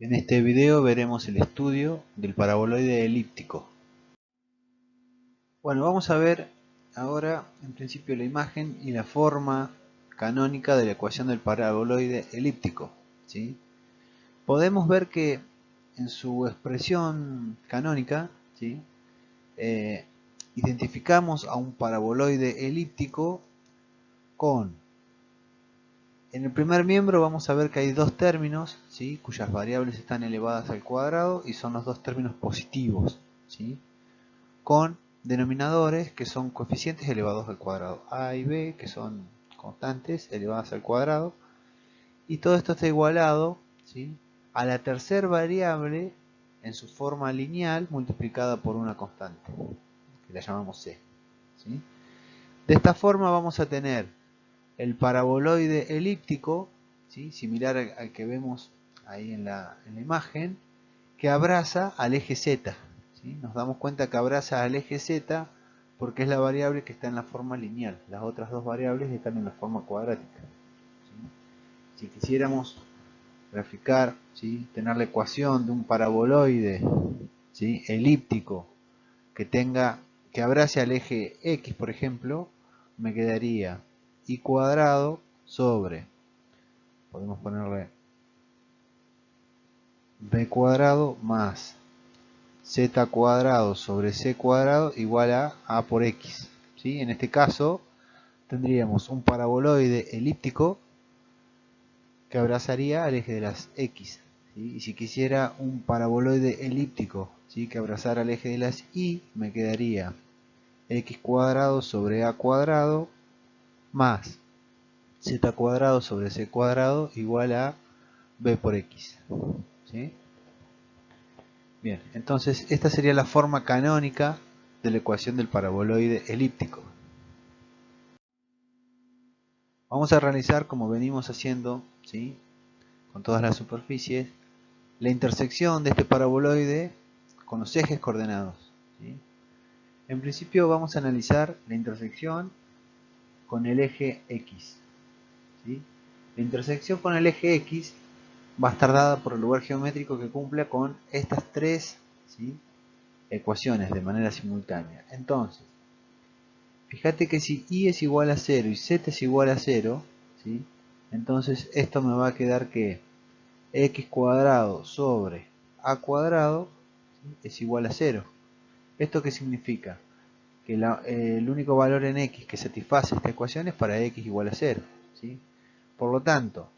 En este video veremos el estudio del paraboloide elíptico. Bueno, vamos a ver ahora en principio la imagen y la forma canónica de la ecuación del paraboloide elíptico, ¿sí? Podemos ver que en su expresión canónica, ¿sí? Identificamos a un paraboloide elíptico con... En el primer miembro vamos a ver que hay dos términos, ¿sí? Cuyas variables están elevadas al cuadrado y son los dos términos positivos, ¿sí? Con denominadores que son coeficientes elevados al cuadrado, a y b, que son constantes elevadas al cuadrado, y todo esto está igualado, ¿sí? A la tercera variable en su forma lineal multiplicada por una constante, que la llamamos c, ¿sí? De esta forma vamos a tener el paraboloide elíptico, ¿sí? Similar al que vemos ahí en la imagen, que abraza al eje z, ¿sí? Nos damos cuenta que abraza al eje z porque es la variable que está en la forma lineal. Las otras dos variables están en la forma cuadrática, ¿sí? Si quisiéramos graficar, ¿sí? Tener la ecuación de un paraboloide, ¿sí? Elíptico que abrace al eje x, por ejemplo, me quedaría y cuadrado sobre, podemos ponerle b cuadrado más z cuadrado sobre c cuadrado igual a por x, ¿sí? En este caso tendríamos un paraboloide elíptico que abrazaría al eje de las x, ¿sí? Y si quisiera un paraboloide elíptico, ¿sí? Que abrazara al eje de las y, me quedaría x cuadrado sobre a cuadrado más z cuadrado sobre c cuadrado igual a b por x, ¿sí? Bien, entonces esta sería la forma canónica de la ecuación del paraboloide elíptico. Vamos a realizar, como venimos haciendo, ¿sí? Con todas las superficies, la intersección de este paraboloide con los ejes coordenados, ¿sí? En principio vamos a analizar la intersección con el eje X, ¿sí? La intersección con el eje X va a estar dada por el lugar geométrico que cumpla con estas tres, ¿sí? Ecuaciones de manera simultánea. Entonces, fíjate que si y es igual a 0 y z es igual a 0, ¿sí? Entonces esto me va a quedar que x cuadrado sobre a cuadrado, ¿sí? Es igual a 0. ¿Esto qué significa? Que el único valor en x que satisface esta ecuación es para x igual a 0, ¿sí? Por lo tanto,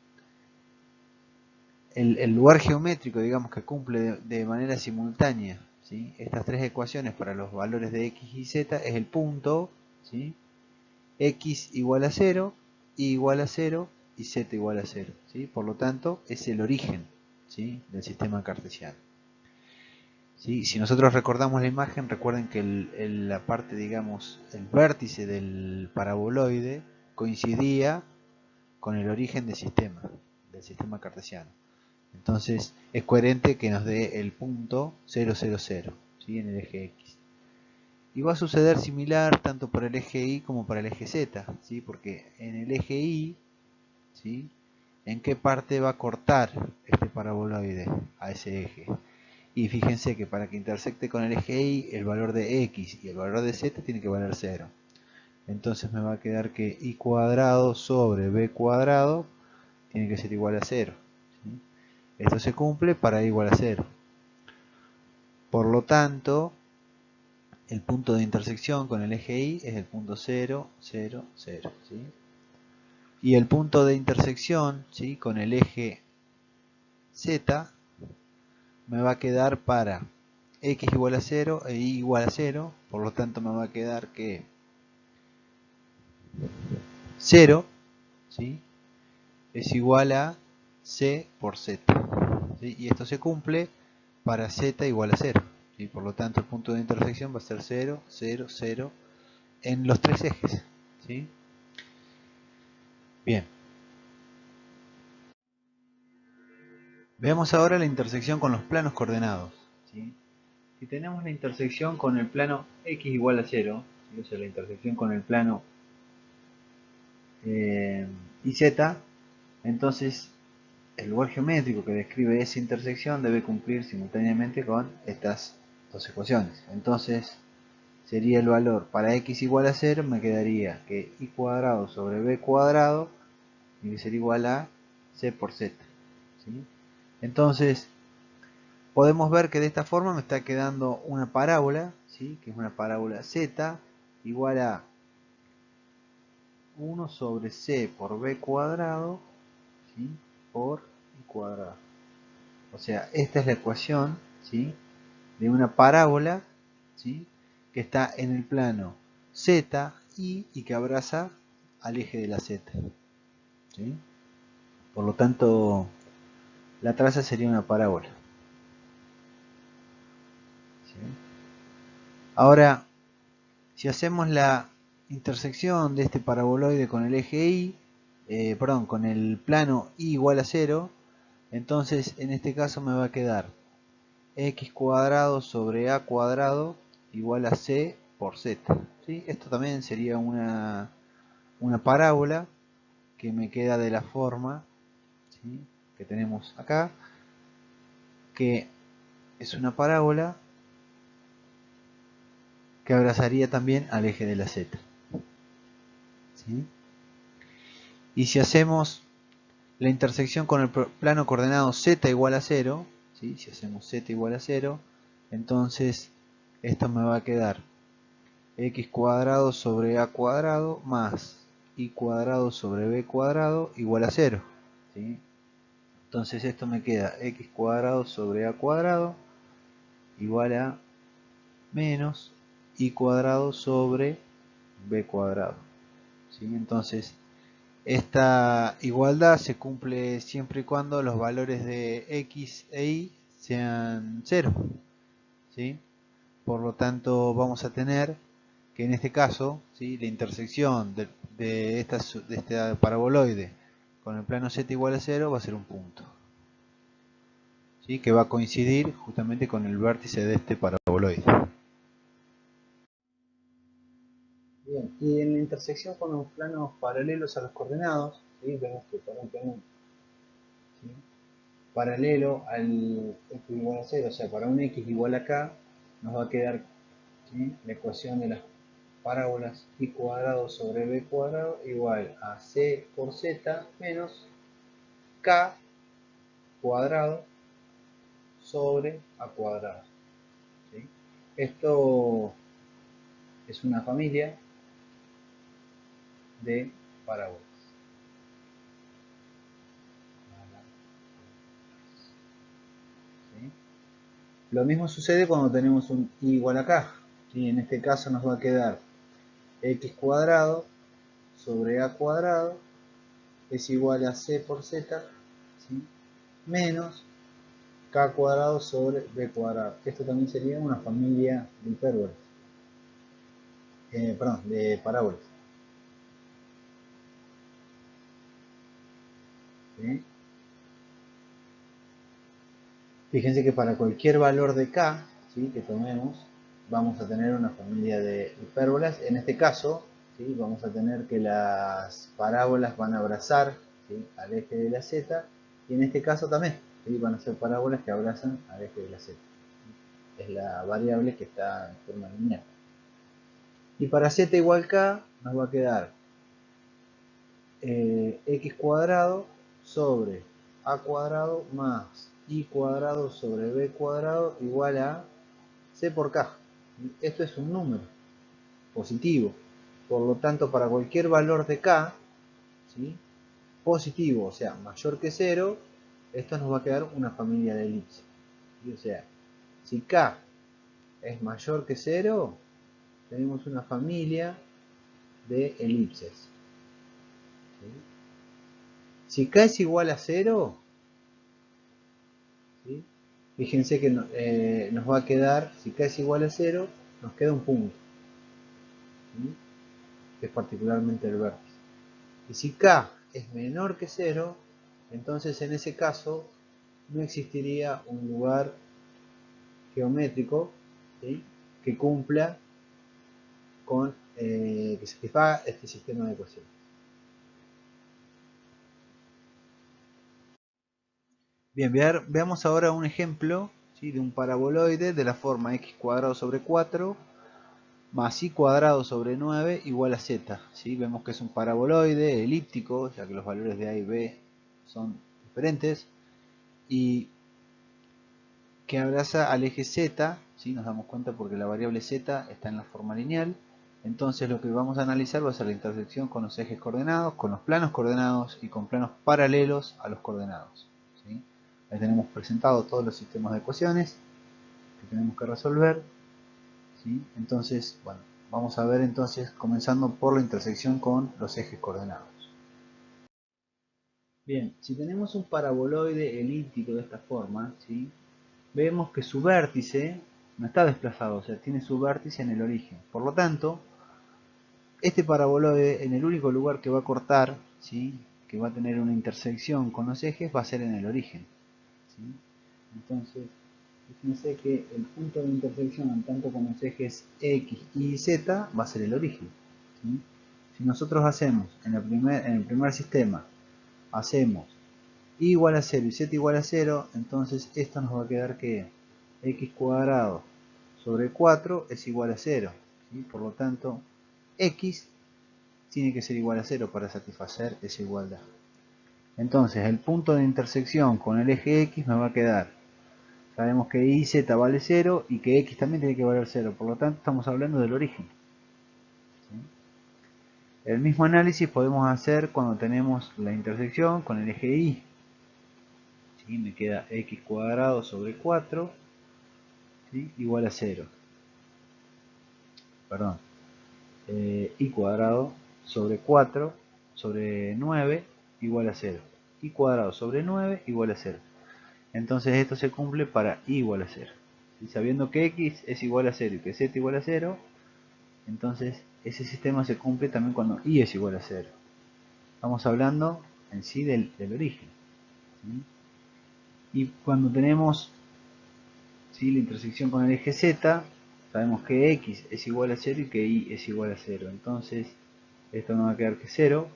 el lugar geométrico, digamos, que cumple de manera simultánea, ¿sí? Estas tres ecuaciones para los valores de x y z es el punto, ¿sí? X igual a 0, y igual a 0 y z igual a 0, ¿sí? Por lo tanto, es el origen, ¿sí? Del sistema cartesiano, ¿sí? Si nosotros recordamos la imagen, recuerden que la parte, digamos, el vértice del paraboloide coincidía con el origen del sistema cartesiano. Entonces es coherente que nos dé el punto 0, 0, 0, ¿sí? En el eje X. Y va a suceder similar tanto para el eje Y como para el eje Z, ¿sí? Porque en el eje Y, ¿sí? ¿En qué parte va a cortar este paraboloide a ese eje? Y fíjense que para que intersecte con el eje Y, el valor de X y el valor de Z tiene que valer 0. Entonces me va a quedar que Y cuadrado sobre B cuadrado tiene que ser igual a 0, ¿sí? Esto se cumple para Y igual a 0. Por lo tanto, el punto de intersección con el eje Y es el punto 0, 0, 0, ¿sí? Y el punto de intersección, ¿sí? Con el eje Z me va a quedar para x igual a 0 e y igual a 0, por lo tanto me va a quedar que 0, ¿sí? Es igual a c por z, ¿sí? Y esto se cumple para z igual a 0, ¿sí? Por lo tanto el punto de intersección va a ser 0, 0, 0 en los tres ejes, ¿sí? Bien, veamos ahora la intersección con los planos coordenados, ¿sí? Si tenemos la intersección con el plano x igual a 0, ¿sí? O sea, la intersección con el plano y z, entonces el lugar geométrico que describe esa intersección debe cumplir simultáneamente con estas dos ecuaciones. Entonces sería el valor para x igual a 0, me quedaría que y cuadrado sobre b cuadrado tiene que ser igual a c por z. ¿Sí? Entonces podemos ver que de esta forma me está quedando una parábola, ¿sí? Que es una parábola z igual a 1 sobre c por b cuadrado, ¿sí? Por y cuadrado. O sea, esta es la ecuación, ¿sí? De una parábola, ¿sí? Que está en el plano z y que abraza al eje de la z. ¿Sí? Por lo tanto, la traza sería una parábola. ¿Sí? Ahora, si hacemos la intersección de este paraboloide con el eje y, perdón, con el plano y igual a 0, entonces en este caso me va a quedar x cuadrado sobre a cuadrado igual a c por z. ¿Sí? Esto también sería una parábola que me queda de la forma, ¿sí? Que tenemos acá, que es una parábola que abrazaría también al eje de la z. ¿Sí? Y si hacemos la intersección con el plano coordenado z igual a 0, ¿sí? Si hacemos z igual a 0, entonces esto me va a quedar x cuadrado sobre a cuadrado más y cuadrado sobre b cuadrado igual a 0. ¿Sí? Entonces esto me queda x cuadrado sobre a cuadrado igual a menos y cuadrado sobre b cuadrado. ¿Sí? Entonces esta igualdad se cumple siempre y cuando los valores de x e y sean 0. ¿Sí? Por lo tanto vamos a tener que en este caso, ¿sí? La intersección de este paraboloide con el plano z igual a 0 va a ser un punto, ¿sí? Que va a coincidir justamente con el vértice de este paraboloide. Bien, y en la intersección con los planos paralelos a los coordenados, ¿sí? Vemos que para un plano, ¿sí? Paralelo al x igual a 0, o sea, para un x igual a k, nos va a quedar, ¿sí? La ecuación de las parábolas y cuadrado sobre b cuadrado igual a c por z menos k cuadrado sobre a cuadrado. ¿Sí? Esto es una familia de parábolas. ¿Sí? Lo mismo sucede cuando tenemos un y igual a k. ¿Sí? En este caso nos va a quedar x cuadrado sobre a cuadrado es igual a c por z, ¿sí? Menos k cuadrado sobre b cuadrado. Esto también sería una familia de hipérbolas. Perdón, de parábolas. ¿Sí? Fíjense que para cualquier valor de k, ¿sí? Que tomemos, vamos a tener una familia de hipérbolas. En este caso, ¿sí? Vamos a tener que las parábolas van a abrazar, ¿sí? Al eje de la z, y en este caso también, ¿sí? Van a ser parábolas que abrazan al eje de la z. Es la variable que está en forma lineal. Y para z igual k nos va a quedar x cuadrado sobre a cuadrado más y cuadrado sobre b cuadrado igual a c por k. Esto es un número positivo. Por lo tanto, para cualquier valor de k, ¿sí? Positivo, o sea, mayor que 0, esto nos va a quedar una familia de elipses. ¿Sí? O sea, si k es mayor que 0, tenemos una familia de elipses. ¿Sí? Si k es igual a 0, ¿sí? Fíjense que nos va a quedar, si k es igual a 0, nos queda un punto, ¿sí? Que es particularmente el vértice. Y si k es menor que 0, entonces en ese caso no existiría un lugar geométrico, ¿sí? Que cumpla con, que satisfaga este sistema de ecuaciones. Bien, veamos ahora un ejemplo, ¿sí?, de un paraboloide de la forma x cuadrado sobre 4 más y cuadrado sobre 9 igual a z. ¿Sí? Vemos que es un paraboloide elíptico, ya que los valores de a y b son diferentes, y que abraza al eje z, ¿sí? Nos damos cuenta porque la variable z está en la forma lineal. Entonces lo que vamos a analizar va a ser la intersección con los ejes coordenados, con los planos coordenados y con planos paralelos a los coordenados. ¿Sí? Ahí tenemos presentado todos los sistemas de ecuaciones que tenemos que resolver. ¿Sí? Entonces, bueno, vamos a ver entonces comenzando por la intersección con los ejes coordenados. Bien, si tenemos un paraboloide elíptico de esta forma, ¿sí?, vemos que su vértice no está desplazado, o sea, tiene su vértice en el origen. Por lo tanto, este paraboloide en el único lugar que va a cortar, ¿sí?, que va a tener una intersección con los ejes, va a ser en el origen. ¿Sí? Entonces, fíjense que el punto de intersección tanto con los ejes X y Z va a ser el origen. ¿Sí? Si nosotros hacemos en el primer sistema, hacemos y igual a 0 y z igual a 0, entonces esto nos va a quedar que x cuadrado sobre 4 es igual a 0. ¿Sí? Por lo tanto, x tiene que ser igual a 0 para satisfacer esa igualdad. Entonces, el punto de intersección con el eje x me va a quedar, sabemos que y z vale 0 y que x también tiene que valer 0, por lo tanto estamos hablando del origen. ¿Sí? El mismo análisis podemos hacer cuando tenemos la intersección con el eje y. ¿Sí? Me queda x cuadrado sobre 4, ¿sí?, igual a 0. Perdón. Y cuadrado sobre 4 sobre 9 igual a 0. Y cuadrado sobre 9 igual a 0. Entonces esto se cumple para y igual a 0. Y sabiendo que x es igual a 0 y que z igual a 0, entonces ese sistema se cumple también cuando y es igual a 0. Estamos hablando en sí del origen. ¿Sí? Y cuando tenemos, ¿sí?, la intersección con el eje z, sabemos que x es igual a 0 y que y es igual a 0. Entonces esto nos va a quedar que 0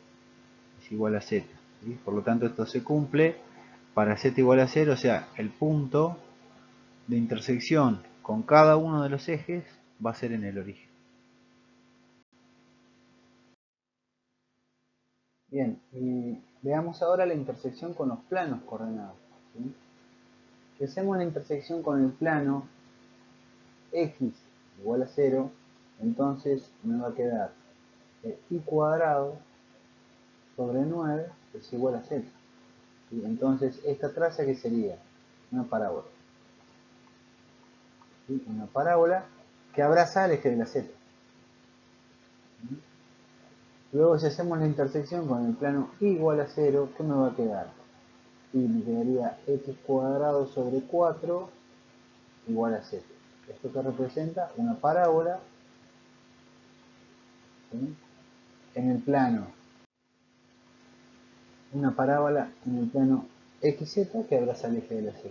es igual a z. ¿Sí? Por lo tanto esto se cumple para z igual a 0, o sea, el punto de intersección con cada uno de los ejes va a ser en el origen. Bien, y veamos ahora la intersección con los planos coordenados. ¿Sí? Si hacemos la intersección con el plano x igual a 0, entonces me va a quedar y cuadrado sobre 9 es igual a z. ¿Sí? Entonces esta traza, ¿qué sería? Una parábola. ¿Sí? Una parábola que abraza al eje de la z. ¿Sí? Luego, si hacemos la intersección con el plano igual a 0, ¿qué me va a quedar? Y me quedaría x cuadrado sobre 4 igual a z. Esto que representa una parábola, ¿sí?, en el plano, una parábola en el plano xz que abraza el eje de la z.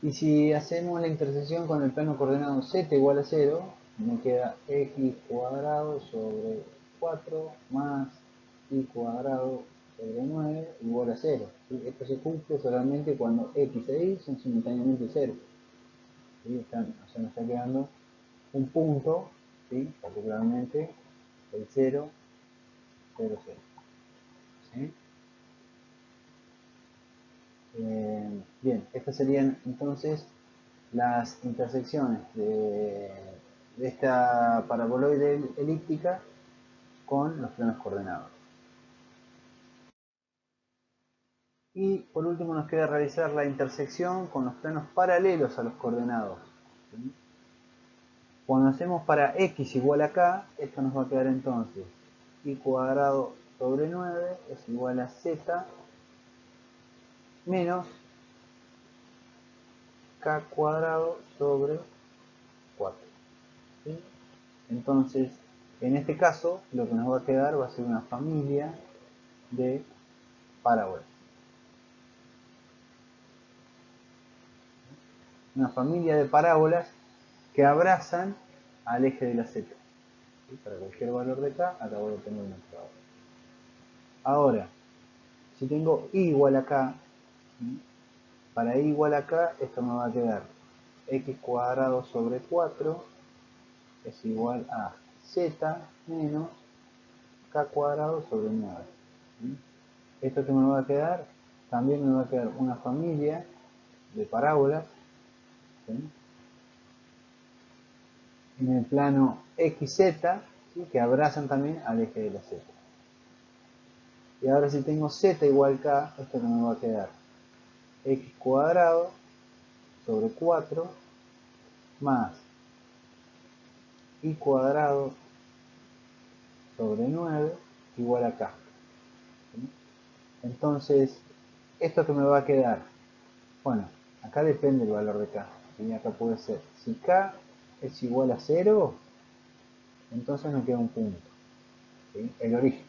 Y si hacemos la intersección con el plano coordenado z igual a 0, me queda x cuadrado sobre 4 más y cuadrado sobre 9 igual a 0. ¿Sí? Esto se cumple solamente cuando x e y son simultáneamente 0. ¿Sí? O sea, nos está quedando un punto, ¿sí?, particularmente el 0, 0, 0. ¿Sí? Bien, estas serían entonces las intersecciones de esta paraboloide elíptica con los planos coordenados. Y por último nos queda realizar la intersección con los planos paralelos a los coordenados. ¿Sí? Cuando hacemos para x igual a k, esto nos va a quedar entonces y cuadrado sobre 9 es igual a z menos k cuadrado sobre 4. ¿Sí? Entonces, en este caso, lo que nos va a quedar va a ser una familia de parábolas. Una familia de parábolas que abrazan al eje de la z. ¿Sí? Para cualquier valor de k, acabo de tener una parábola. Ahora, si tengo y igual a k, Para y igual a k, esto me va a quedar x cuadrado sobre 4 es igual a z menos k cuadrado sobre 9. Esto que me va a quedar, también me va a quedar una familia de parábolas, ¿sí?, en el plano xz, ¿sí?, que abrazan también al eje de la z. Y ahora si tengo z igual k, esto que me va a quedar x cuadrado sobre 4 más y cuadrado sobre 9 igual a k. ¿Sí? Entonces, ¿esto que me va a quedar? Bueno, acá depende el valor de k. ¿Sí? Acá puede ser, si k es igual a 0, entonces me queda un punto. ¿Sí? El origen,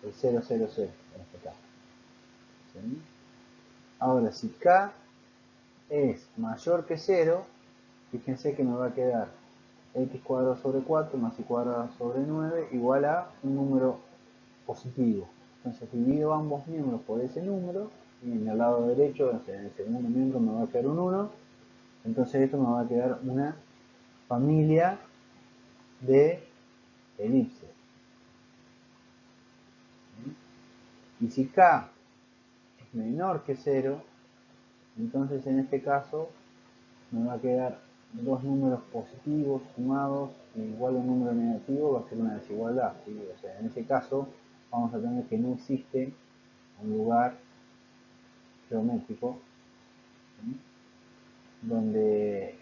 el 0, 0, 0 en este caso. ¿Sí? Ahora, si k es mayor que 0, fíjense que me va a quedar x cuadrado sobre 4 más y cuadrado sobre 9 igual a un número positivo. Entonces divido ambos miembros por ese número y en el lado derecho, en el segundo miembro me va a quedar un 1. Entonces esto me va a quedar una familia de elipses. Y si k es menor que 0, entonces en este caso me va a quedar dos números positivos sumados igual a un número negativo, va a ser una desigualdad, ¿sí? O sea, en ese caso vamos a tener que no existe un lugar geométrico, ¿sí?,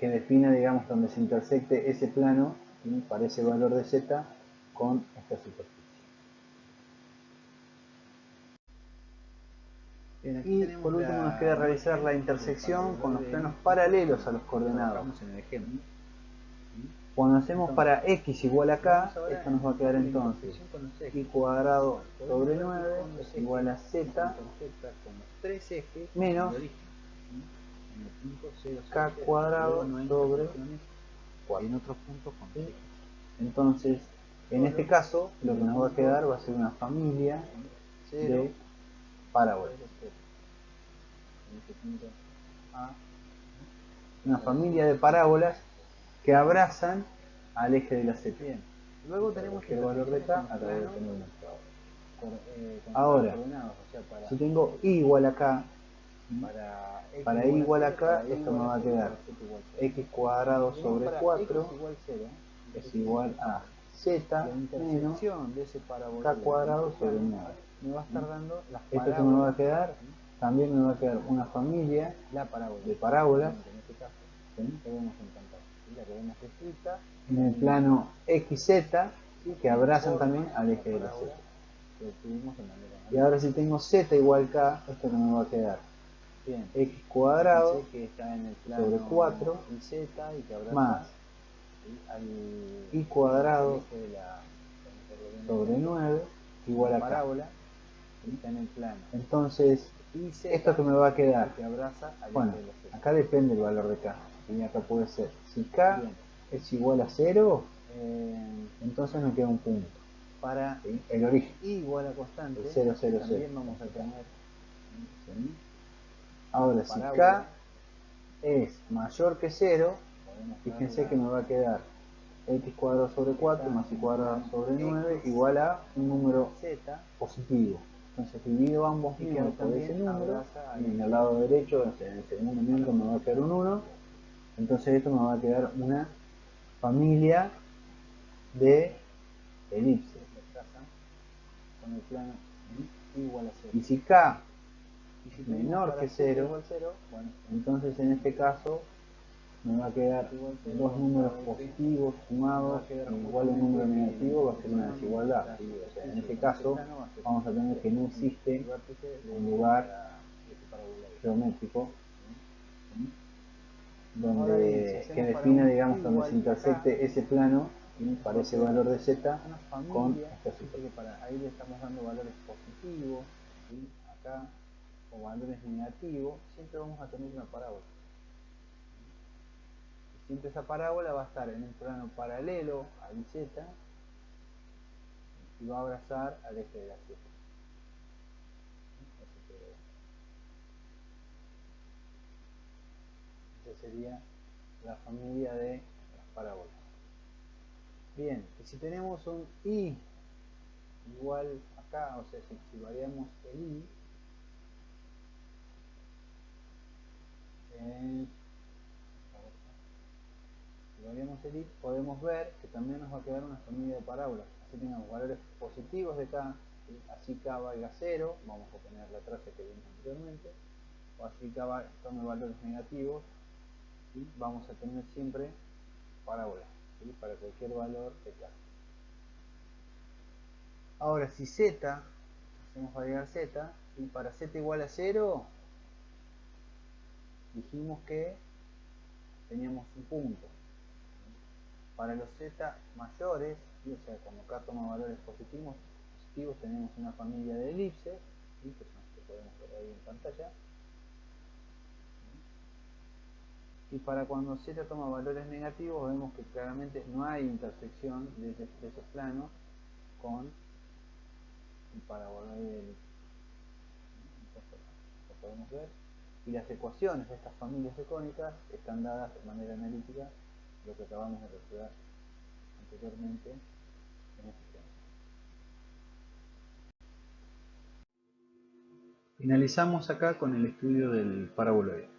que defina, digamos, donde se intersecte ese plano, ¿sí?, para ese valor de z con esta superficie. Y por último nos queda realizar la intersección con los planos paralelos a los coordenados. Cuando hacemos para x igual a k, esto nos va a quedar entonces y cuadrado sobre 9 es igual a z menos k cuadrado sobre 4. En otros puntos con ¿sí? Entonces, en este caso, lo que nos va a quedar va a ser una familia de parábolas. Una familia de parábolas que abrazan al eje de la z. Luego tenemos que el valor de k, acá voy a tener un ahora, si tengo y igual a k, para y igual a k, esto me va a quedar x cuadrado sobre 4 es igual a z menos k cuadrado sobre 9. Esto que me va a quedar, también me va a quedar una familia de parábolas, ¿sí?, en el plano xz, ¿sí?, que abrazan también al eje de la z. Y ahora si tengo z igual k, esto que me va a quedar x cuadrado sobre 4 más y cuadrado sobre 9 igual a k. Entonces, esto que me va a quedar, bueno, acá depende el valor de k. Y acá puede ser, si k es igual a 0, entonces me queda un punto. Para ¿sí?, el origen, igual a constante, el 0, 0, 0. También vamos a tener, ¿sí? Ahora, si k es mayor que 0, fíjense que me va a quedar x cuadrado sobre 4 más y cuadrado sobre 9 igual a un número positivo. Entonces divido ambos miembros por ese número y en el lado derecho, en el segundo miembro me va a quedar un 1. Entonces esto me va a quedar una familia de elipses con el plano igual a 0. Y si k es menor que 0, entonces en este caso me va a quedar dos números positivos sumados igual a un número negativo, va a ser una desigualdad. ¿Sí? O sea, en este caso vamos a tener que no existe un lugar geométrico, ¿sí?, que defina, digamos, donde se intersecte ese plano, ¿sí?, para ese valor de z con esta superficie. Ahí le estamos dando valores positivos, ¿sí?, acá, o valores negativos, siempre vamos a tener una parábola. Siempre esa parábola va a estar en un plano paralelo al z y va a abrazar al eje de la z. sería la familia de las parábolas. Bien, y si tenemos un i igual acá, o sea, si variamos el i, si variamos el i, podemos ver que también nos va a quedar una familia de parábolas. Así tenemos valores positivos de k, ¿sí? Así k valga 0, vamos a tener la traza que vimos anteriormente, o así k tome valores negativos, ¿sí? Vamos a tener siempre parábolas, ¿sí? Para cualquier valor de k. Ahora, si z, hacemos variar z, y para z igual a 0, dijimos que teníamos un punto. Para los z mayores, ¿sí? O sea, cuando k toma valores positivos tenemos una familia de elipses, ¿sí? Que son las que podemos ver ahí en pantalla. Y para cuando z toma valores negativos, vemos que claramente no hay intersección de esos planos con el paraboloide de elipse. Entonces, lo podemos ver. Y las ecuaciones de estas familias de cónicas están dadas de manera analítica, lo que acabamos de resolver anteriormente en este tema. Finalizamos acá con el estudio del paraboloide.